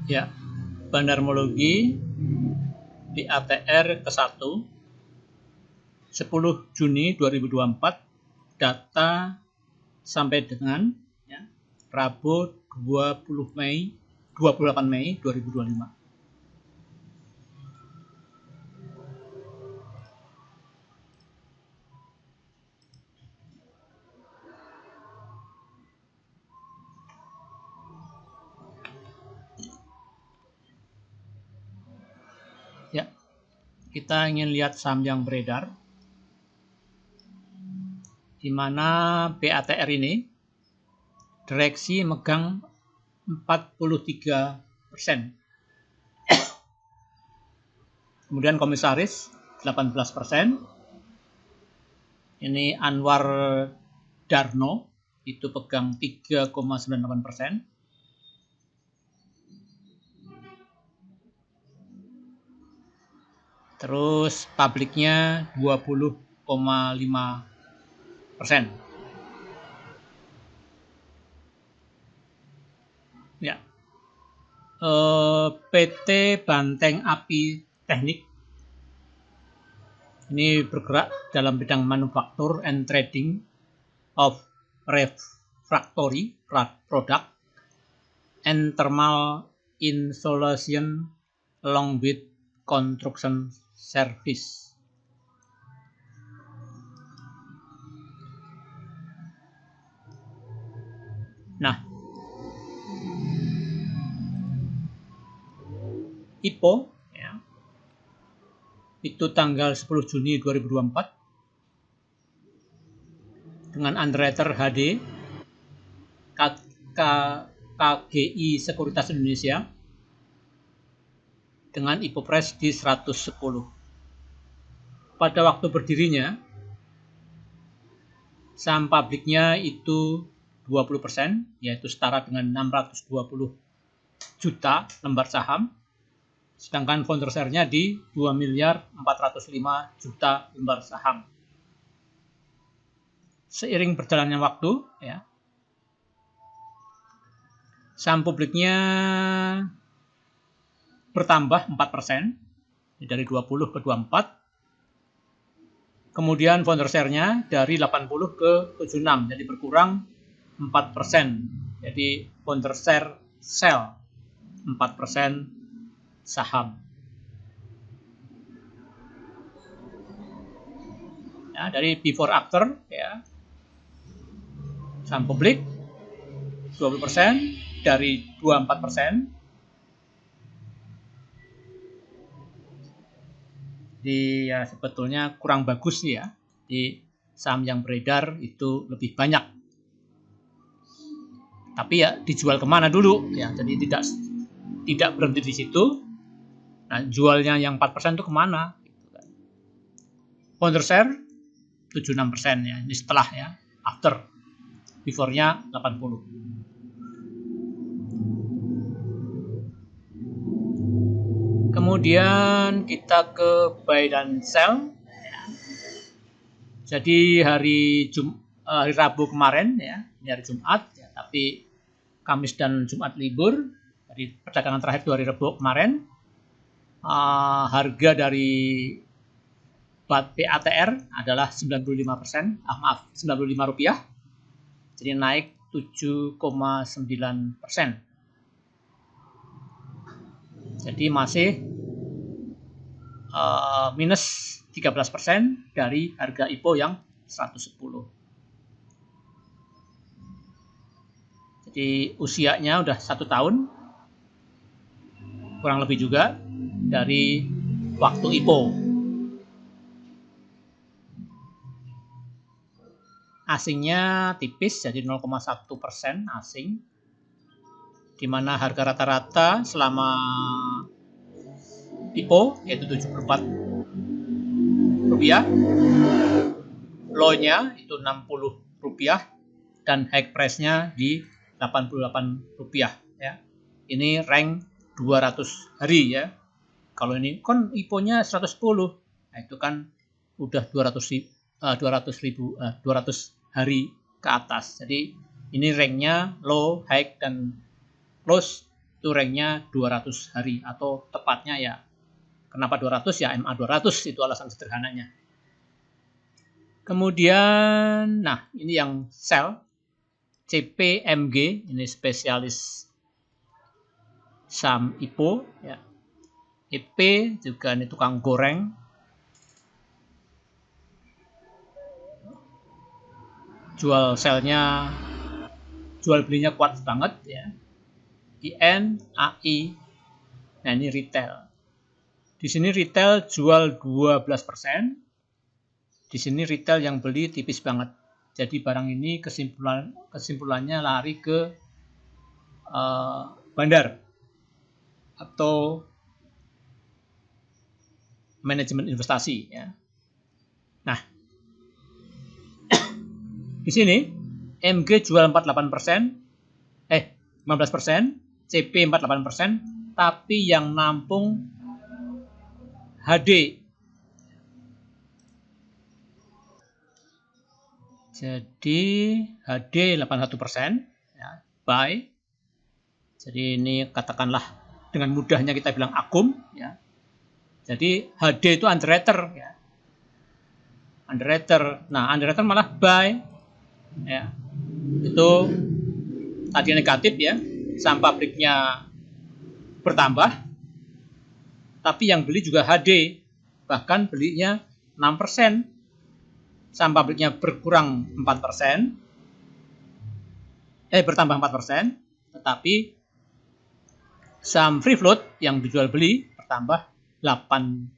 Ya, bandarmologi di ATR ke-1 10 Juni 2024, data sampai dengan ya, Rabu 28 Mei 2025. Ya, kita ingin lihat saham yang beredar, di mana BATR ini direksi megang 43%. Kemudian komisaris 18%. Ini Anwar Darno itu pegang 3,98%. Terus publiknya 20,5%. Ya. PT Banteng Api Teknik ini bergerak dalam bidang manufaktur and trading of refractory product and thermal insulation along with construction service. Nah, IPO ya, itu tanggal 10 Juni 2024 dengan underwriter HD KGI Sekuritas Indonesia dengan IPO price di 110. Pada waktu berdirinya saham publiknya itu 20%, yaitu setara dengan 620 juta lembar saham. Sedangkan founder share-nya di 2.405 juta lembar saham. Seiring berjalannya waktu, ya, saham publiknya bertambah 4%, dari 20 ke 24. Kemudian founder share-nya dari 80 ke 76, jadi berkurang 4%. Jadi founder share sell 4% saham. Ya, dari before after ya. Saham publik 20% dari 24%. Jadi ya sebetulnya kurang bagus sih ya. Di saham yang beredar itu lebih banyak. Tapi ya dijual kemana dulu ya. Jadi tidak berhenti di situ. Nah, jualnya yang 4% itu kemana? Founder share 76% ya. Ini setelah ya, after. Before-nya 80. Kemudian kita ke buy dan sell. Jadi hari Rabu kemarin ya, ini hari Jumat ya, tapi Kamis dan Jumat libur. Jadi perdagangan terakhir itu hari Rabu kemarin. Harga dari BATR adalah 95%, 95 rupiah. Jadi naik 7,9%. Jadi masih minus 13% dari harga IPO yang 110. Jadi usianya udah 1 tahun, kurang lebih juga dari waktu IPO. Asingnya tipis, jadi 0,1% asing, di mana harga rata-rata selama IPO yaitu 74 rupiah, low-nya itu 60 rupiah, dan high price-nya di 88 rupiah ya. Ini rank 200 hari ya. Kalau ini kan IPO-nya 110, nah itu kan udah 200 hari ke atas. Jadi ini ranknya low, high, dan close itu ranknya 200 hari, atau tepatnya ya, kenapa 200 ya MA 200, itu alasan sederhananya. Kemudian, nah ini yang sell, CPMG, ini spesialis saham IPO, ya. IP juga ini tukang goreng. Jual selnya, jual belinya kuat banget ya. IN, AI, nah ini retail. Di sini retail jual 12%. Di sini retail yang beli tipis banget. Jadi barang ini kesimpulannya lari ke bandar atau manajemen investasi ya. Nah, di sini MG jual 48%, 15%, CP 48%, tapi yang nampung HD. Jadi HD 81%, ya, buy. Jadi ini katakanlah dengan mudahnya kita bilang akum, ya. Jadi HD itu underwriter, ya. Underwriter. Nah, underwriter malah buy, ya. Itu tadi negatif ya, saham pabriknya bertambah, tapi yang beli juga HD, bahkan belinya 6%. Saham pabriknya berkurang 4%, bertambah 4%, tetapi saham free float yang dijual beli bertambah 6%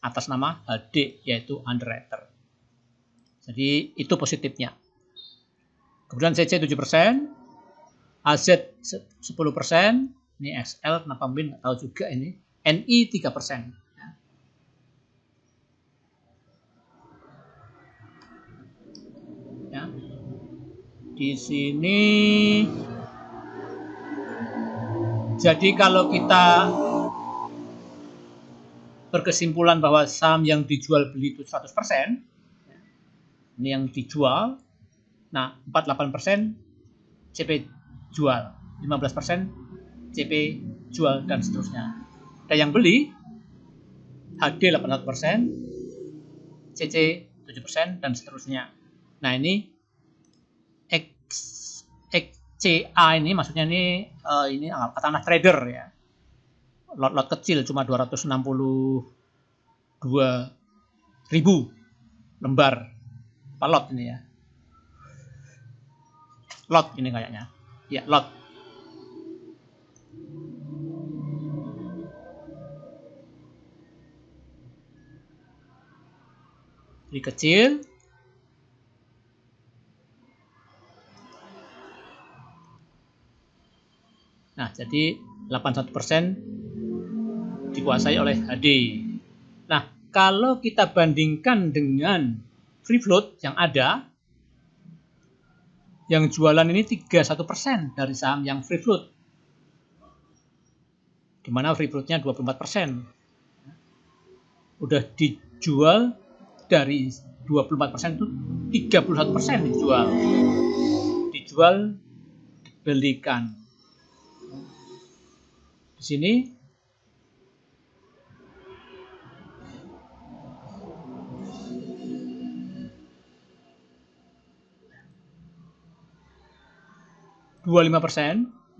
atas nama HD, yaitu underwriter. Jadi itu positifnya. Kemudian CC 7%, AZ 10%, ini XL kenapa mungkin nggak tahu juga ini, NI 3%. Ya. Di sini jadi kalau kita berkesimpulan bahwa saham yang dijual beli itu 100%, ini yang dijual, nah 48% CP jual, 15% CP jual, dan seterusnya. Dan yang beli HD 81%, CC 7%, dan seterusnya. Nah ini XCA ini maksudnya ini katakanlah trader ya. Lot kecil cuma 262.000 lembar. Apa lot ini ya? Lot ini kayaknya. Ya, lot. Jadi kecil. Nah, jadi 81% dikuasai oleh HD. Nah, kalau kita bandingkan dengan free float yang ada, yang jualan ini 31% dari saham yang free float, di mana free floatnya 24%. Udah dijual dari 24% itu 31% dijual dibelikan. Di sini %,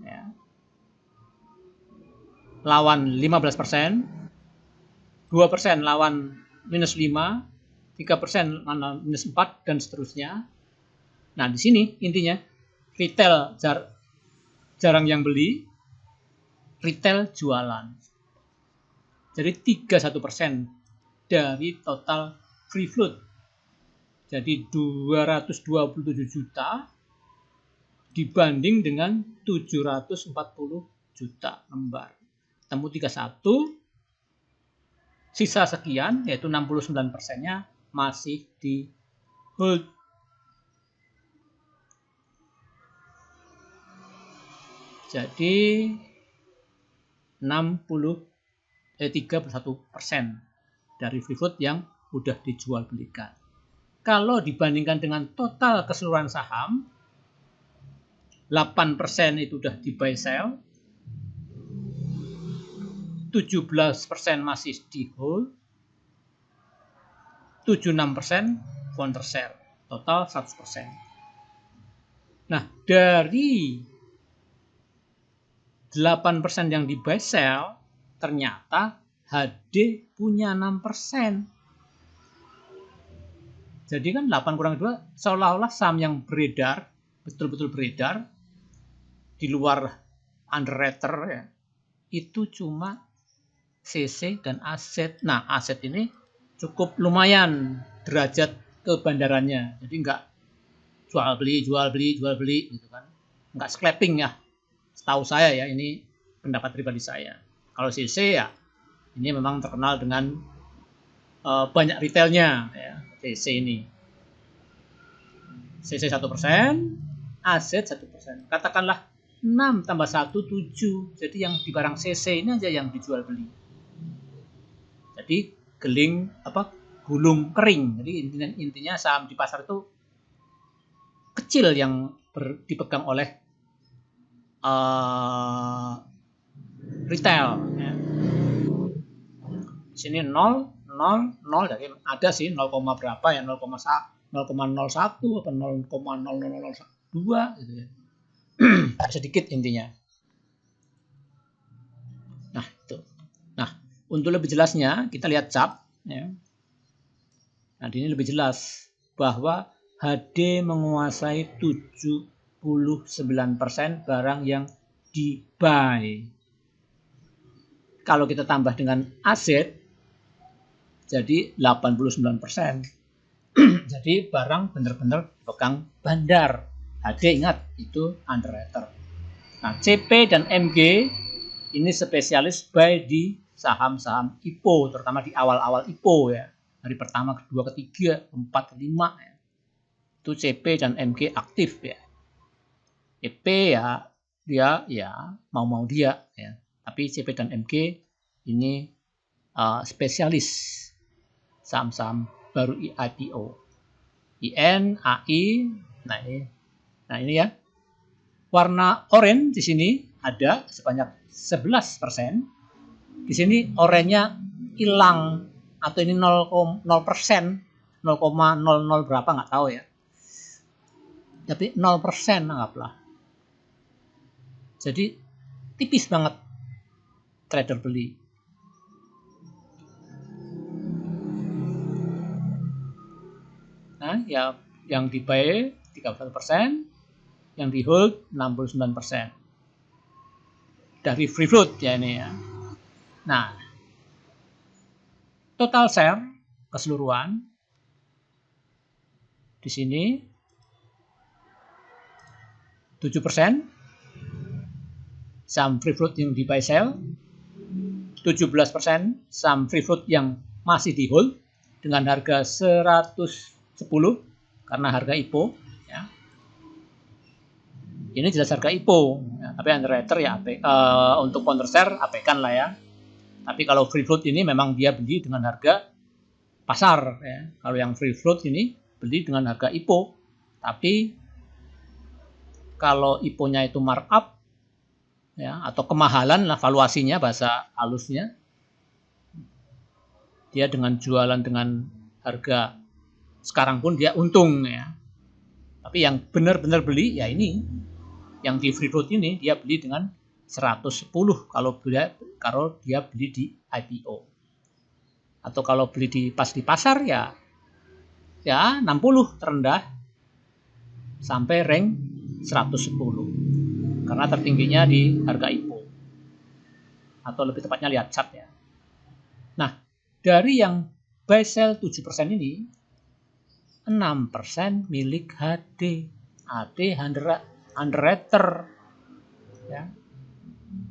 ya. Lawan 15%, 2% lawan minus 5, 3% lawan minus 4, dan seterusnya. Nah, di sini intinya retail jarang yang beli, retail jualan. Jadi 31% dari total free float. Jadi 227 juta dibanding dengan 740 juta lembar. Temu 31, sisa sekian yaitu 69%-nya masih di hold. Jadi 31% dari free float yang udah dijual belikan. Kalau dibandingkan dengan total keseluruhan saham, 8% itu udah di buy sell, 17% masih di hold, 76% counter sell, total 100%. Nah, dari 8% yang di buy sell, ternyata HD punya 6%. Jadi kan 8 kurang 2 seolah-olah saham yang beredar, betul-betul beredar, di luar underwriter ya, itu cuma CC dan aset. Nah, aset ini cukup lumayan derajat kebandarannya. Jadi nggak jual beli gitu kan. Nggak scalping ya. Setahu saya ya, ini pendapat pribadi saya. Kalau CC ya, ini memang terkenal dengan banyak retailnya ya, CC ini. CC 1%, aset 1%. Katakanlah 6 tambah 1, 7. Jadi yang di barang CC ini aja yang dijual beli. Jadi gulung kering. Jadi intinya saham di pasar itu kecil yang dipegang oleh retail. Ya. Di sini 0, jadi ada sih 0, berapa ya, 0,01 atau 0,0002 gitu ya. Sedikit intinya. Nah, itu. Nah, untuk lebih jelasnya kita lihat chart ya. Nah, ini lebih jelas bahwa HD menguasai 79% barang yang di buy. Kalau kita tambah dengan aset jadi 89%. Jadi barang benar-benar pegang bandar. HD ingat itu underwriter. Nah, CP dan MG ini spesialis buy di saham-saham IPO, terutama di awal-awal IPO ya. Hari pertama, kedua, ketiga, 4, 5 ya. Itu CP dan MG aktif ya. CP ya dia ya mau dia ya. Tapi CP dan MG ini spesialis saham-saham baru IPO. IN, AI, nah ini ya. Warna oranye di sini ada sebanyak 11%. Di sini oranye hilang atau ini 0%, 0,00 berapa nggak tahu ya. Tapi 0% anggaplah. Jadi tipis banget trader beli. Nah, ya yang di buy 31%, yang di hold 69%. Dari free float ya ini ya. Nah, total share keseluruhan di sini 7% saham free float yang di buy sell, 17% saham free float yang masih di hold dengan harga 110 karena harga IPO ya. Ini jelas harga IPO ya, tapi underwriter ya untuk counter share abaikan lah ya. Tapi kalau free float ini memang dia beli dengan harga pasar ya. Kalau yang free float ini beli dengan harga IPO. Tapi kalau IPO-nya itu markup ya, atau kemahalan lah valuasinya bahasa halusnya, dia dengan jualan dengan harga sekarang pun dia untung ya. Tapi yang benar-benar beli ya ini, yang di free float ini dia beli dengan 110 kalau dia beli di IPO. Atau kalau beli di pasar ya 60 terendah sampai rank 110. Karena tertingginya di harga IPO. Atau lebih tepatnya lihat chart ya. Nah, dari yang buy sell 7% ini 6% milik HD. HD underwriter ya.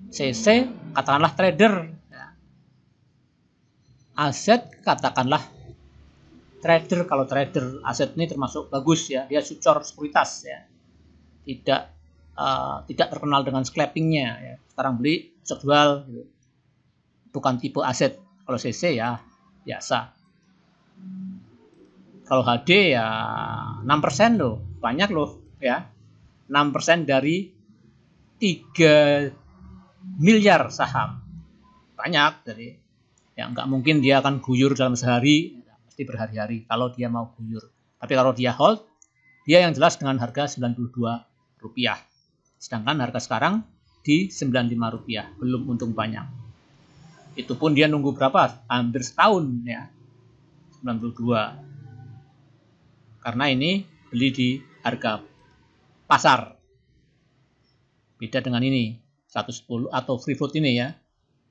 CC katakanlah trader ya. Aset katakanlah trader. Kalau trader aset ini termasuk bagus ya, dia sucor sekuritas ya, tidak terkenal dengan scalpingnya ya. Sekarang beli besok jual gitu. Bukan tipe aset. Kalau CC ya biasa. Kalau HD ya 6% loh, banyak loh ya. 6% dari 3 miliar saham. Banyak, jadi ya nggak mungkin dia akan guyur dalam sehari, pasti berhari-hari kalau dia mau guyur. Tapi kalau dia hold, dia yang jelas dengan harga Rp92. Sedangkan harga sekarang di Rp95, belum untung banyak. Itu pun dia nunggu berapa? Hampir setahun ya. 92. Karena ini beli di harga pasar. Beda dengan ini, 110 atau free float ini ya.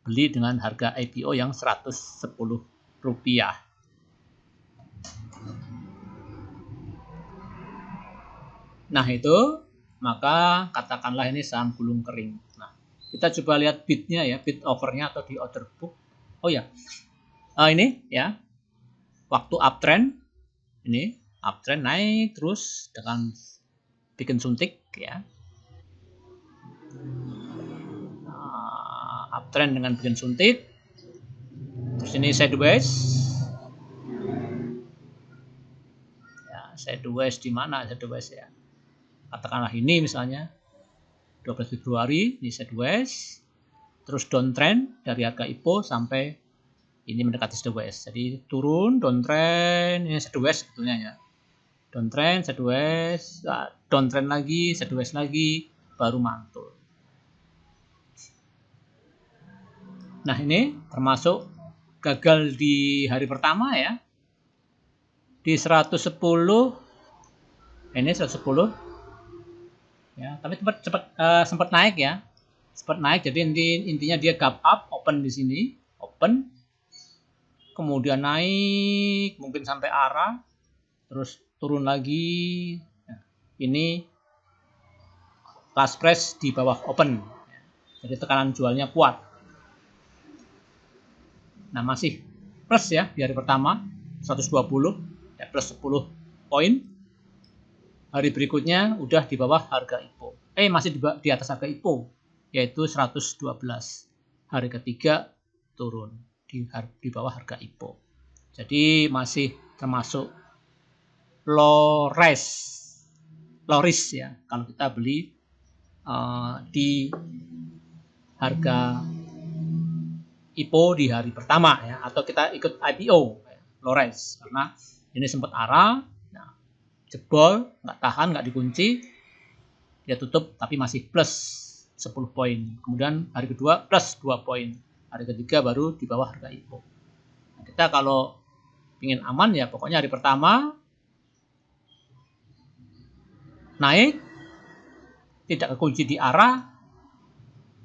Beli dengan harga IPO yang Rp110. Nah itu, maka katakanlah ini saham gulung kering. Nah, kita coba lihat bidnya ya, bid overnya atau di order book. Oh ya, ini ya, waktu uptrend, ini uptrend naik terus dengan bikin suntik ya. Uptrend dengan bikin suntik. Terus ini sideways. Ya, sideways di mana sideways ya? Katakanlah ini misalnya 12 Februari ini sideways. Terus downtrend dari harga IPO sampai ini mendekati sideways. Jadi turun, downtrend, ini sideways sebetulnya ya. Downtrend, sideways, downtrend lagi, sideways lagi, baru mantul. Nah ini termasuk gagal di hari pertama ya. Di 110, ini 110 ya, tapi sempat naik ya. Sempat naik, jadi intinya dia gap up, open di sini, open. Kemudian naik, mungkin sampai arah, terus turun lagi. Nah, ini last price di bawah open. Jadi tekanan jualnya kuat. Nah, masih plus ya di hari pertama 120 ya, plus 10 poin. Hari berikutnya udah di bawah harga IPO. Masih di atas harga IPO yaitu 112. Hari ketiga turun di bawah harga IPO. Jadi masih termasuk low risk ya kalau kita beli di harga IPO di hari pertama ya, atau kita ikut IPO ya, low risk karena ini sempat arah, nah, jebol, nggak tahan, nggak dikunci, dia tutup tapi masih plus 10 poin. Kemudian hari kedua plus 2 poin, hari ketiga baru di bawah harga IPO. Nah, kita kalau ingin aman ya pokoknya hari pertama naik, tidak kekunci di arah,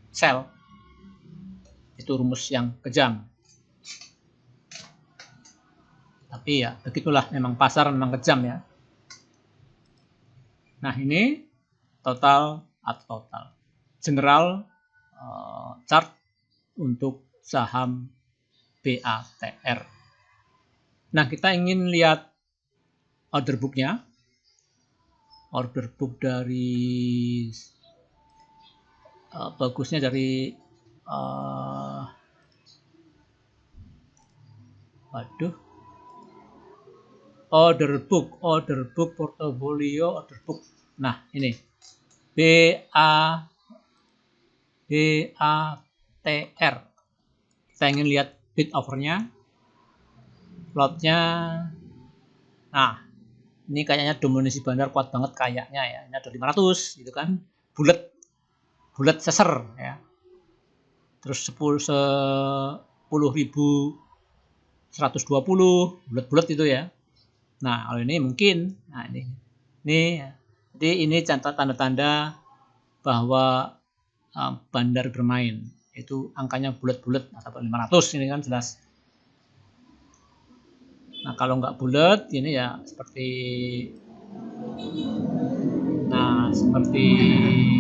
sell. Itu rumus yang kejam. Tapi ya begitulah, memang pasar memang kejam ya. Nah ini total atau total general chart untuk saham BATR. Nah kita ingin lihat order booknya. Order book dari bagusnya dari order book portfolio order book. Nah ini BATR. Kita ingin lihat bid overnya, lotnya. Nah ini kayaknya dominasi bandar kuat banget kayaknya ya. Ini ada 500 gitu kan, bulat seser ya. Terus 10.120 bulat itu ya. Nah kalau ini mungkin, nah ini jadi ini tanda-tanda bahwa bandar bermain, itu angkanya bulat-bulat atau 500 ini kan jelas. Nah kalau nggak bulat ini ya seperti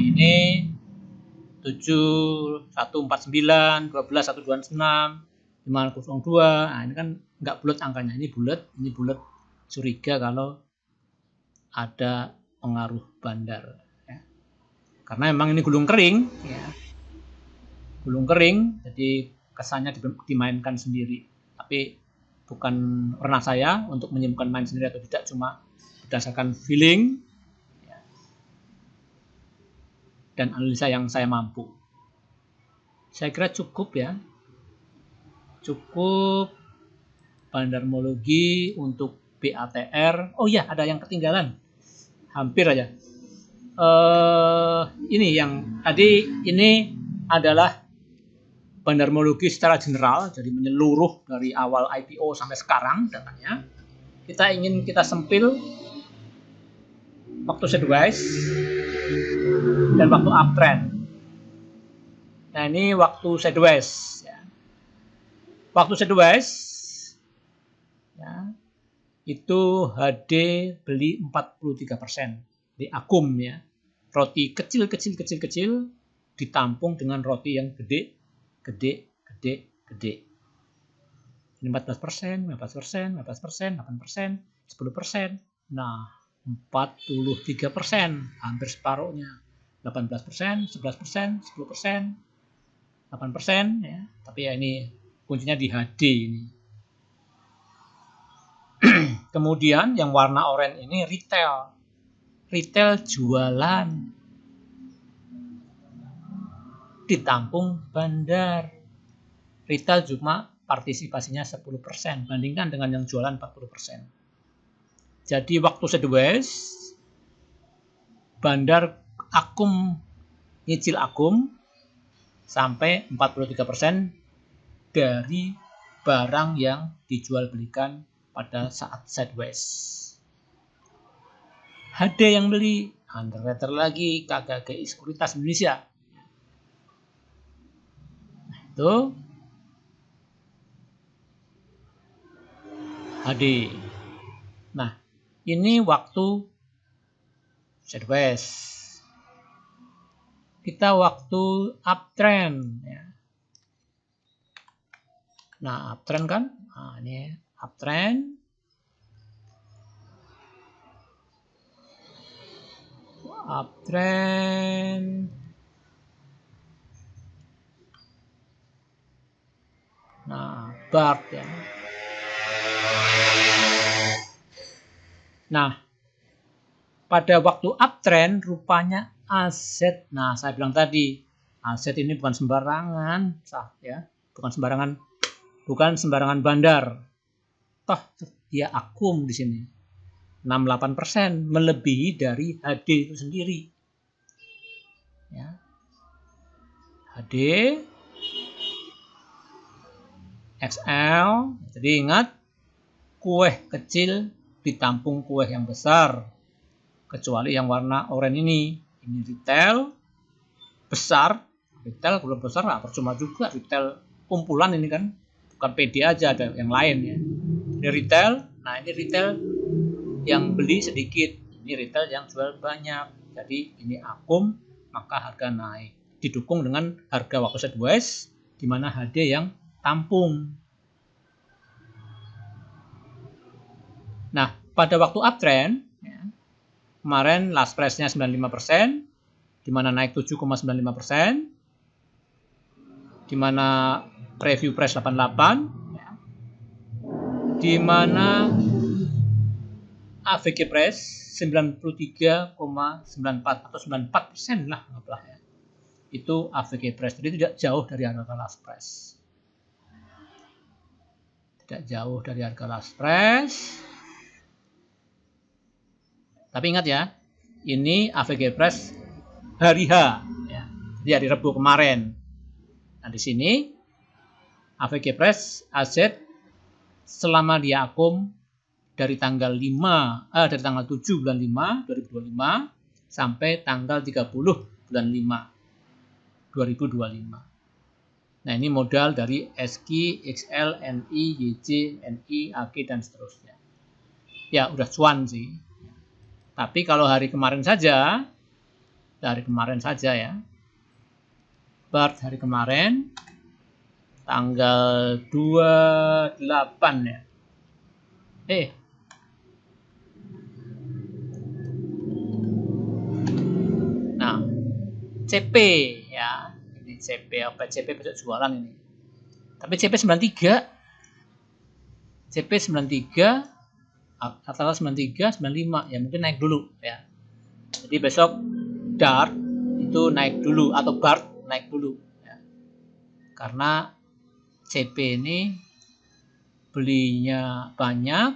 ini 7, 149, 12, 126, 502. Nah ini kan nggak bulat angkanya, ini bulat curiga kalau ada pengaruh bandar ya. Karena memang ini gulung kering ya. Gulung kering, jadi kesannya dimainkan sendiri. Tapi bukan pernah saya untuk menyimpulkan main sendiri atau tidak, cuma berdasarkan feeling ya. dan analisa yang saya mampu. Saya kira cukup ya. Cukup bandarmologi untuk BATR. Oh ya, ada yang ketinggalan. Hampir aja. Ini yang tadi ini adalah bandarmologi secara general, jadi menyeluruh dari awal IPO sampai sekarang datanya. Kita sempil waktu sideways dan waktu uptrend. Nah, ini waktu sideways ya. Waktu sideways ya, itu HD beli 43% di akum ya. Roti kecil ditampung dengan roti yang gede. Ini 14%, 15%, 8%, 10%. Nah, 43%, hampir separuhnya. 18%, 11%, 10%, 8% ya. Tapi ya ini kuncinya di HD ini. Kemudian yang warna oranye ini retail. Retail jualan. Ditampung bandar. Retail cuma partisipasinya 10%, bandingkan dengan yang jualan 40%. Jadi waktu sideways, bandar akum, nyicil akum, sampai 43% dari barang yang dijual belikan pada saat sideways. HD yang beli, underwriter lagi, KKGI Sekuritas Indonesia. Nah, itu HD. Nah, ini waktu sideways. Kita waktu uptrend ya. Nah, uptrend kan? Nah, ini uptrend. Uptrend. Nah, BART ya. Nah, pada waktu uptrend rupanya aset. Nah, saya bilang tadi, aset ini bukan sembarangan, ya. Bukan sembarangan bandar. Toh dia akum di sini. 68%, melebihi dari HD itu sendiri. Ya. HD XL. Jadi ingat, kue kecil ditampung kue yang besar, kecuali yang warna oranye ini retail besar. Retail belum besar lah, percuma juga. Retail kumpulan ini kan, bukan PD aja, ada yang lain ya. Ini retail. Nah, ini retail yang beli sedikit, ini retail yang jual banyak. Jadi ini akum, maka harga naik, didukung dengan harga waktu sideways, di mana HD yang tampung. Nah, pada waktu uptrend, ya, kemarin last price-nya 95%, di mana naik 7,95%, di mana preview price 88, ya, di mana AVG price 93,94 atau 94% lah, ya. Itu AVG price, jadi tidak jauh dari harga last price. Tidak jauh dari harga last price. Tapi ingat ya, ini AVG price hari H, ya. Jadi hari Rabu kemarin. Nah, di sini AVG price aset selama dia akum dari tanggal 7 bulan 5 2025 sampai tanggal 30 bulan 5 2025. Nah, ini modal dari SQ, XL, NI, YJ, NI, AG dan seterusnya. Ya, udah cuan sih. Tapi kalau hari kemarin saja ya, BART hari kemarin tanggal 28 ya. Nah, CP ya. Ini CP apa? CP besok jualan ini. Tapi CP 93. CP 93 katakanlah 93, 95 ya, mungkin naik dulu ya. Jadi besok DART itu naik dulu, atau BART naik dulu ya. Karena CP ini belinya banyak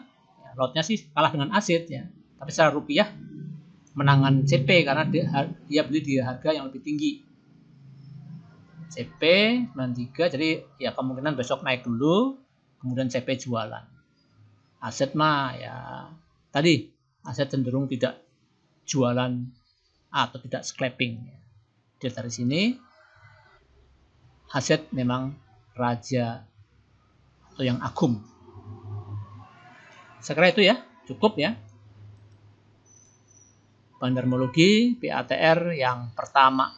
ya, lotnya sih kalah dengan aset ya, tapi secara rupiah menangan CP karena dia beli di harga yang lebih tinggi. CP 93, jadi ya kemungkinan besok naik dulu, kemudian CP jualan. Aset mah ya tadi, aset cenderung tidak jualan atau tidak scalping. Jadi dari sini aset memang raja atau yang agung. Saya kira itu ya, cukup ya. Bandarmologi PATR yang pertama.